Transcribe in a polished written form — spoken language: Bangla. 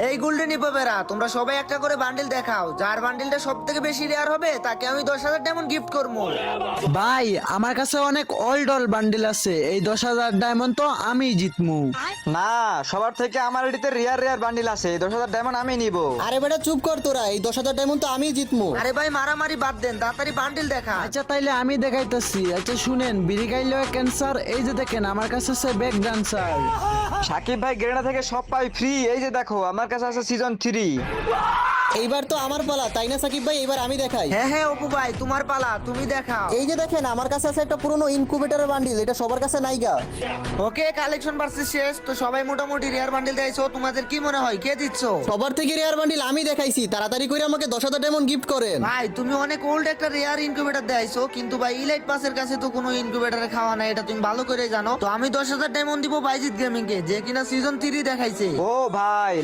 এই গোল্ডেন ইপোপেরা, তোমরা সবাই একটা করে বান্ডিল দেখাও। যার বান্ডিলটা সব থেকে বেশি রেয়ার হবে তাকে আমি 10,000 ডায়মন্ড গিফট করবো। ভাই আমার কাছে অনেক অল বান্ডিল আছে, এই 10,000 ডায়মন্ড তো আমি জিতমু। না, সবার থেকে আমার এটিতে রেয়ার রেয়ার বান্ডিল আছে, 10,000 ডায়মন্ড আমি নিব। আরে বেটা চুপ কর তোরা, এই 10,000 ডায়মন্ড তো আমিই জিতমু। আরে ভাই মারামারি বাদ দেন, তাড়াতাড়ি বান্ডিল দেখা। আচ্ছা তাইলে আমি দেখাইতেছি। আচ্ছা শুনেন, বিড়ি গাইলেও ক্যান্সার, এই যে দেখেন আমার কাছে আছে ব্যাক ডান্সার। সাকিব ভাই গেরেনা থেকে সব পাই ফ্রি, এই যে দেখো আমার কাছে আছে সিজন 3। এইবার তো আমার পালা, তাই না সাকিব ভাই? এবার আমি দেখাই। হ্যাঁ হ্যাঁ অপু ভাই, তোমার পালা, তুমি দেখাও। এই যে দেখেন আমার কাছে আছে একটা পুরনো ইনকুবেটরের বান্ডিল, এটা সবার কাছে নাইগা। ওকে, কালেকশন ভার্সেস শেষ তো, সবাই মোটামুটি রেয়ার বান্ডিল দিয়েছো। তোমাদের কি মনে হয় কে দিচ্ছো? সবার থেকে রেয়ার বান্ডিল আমি দেখাইছি, তাড়াতাড়ি করে আমাকে 10,000 ডায়মন্ড গিফট করেন। ভাই তুমি অনেক ওল্ড একটা রেয়ার ইনকিউবেটর দেখাইছো, কিন্তু ভাই ইলাইট পাসের কাছে তো কোনো ইনকিউবেটরে খাওয়া নাই, এটা তুমি ভালো করে জানো। তো আমি 10,000 ডায়মন্ড দিব বাইজিৎ গেমিং কে, যে কিনা সিজন 3 দেখাইছে। ও ভাই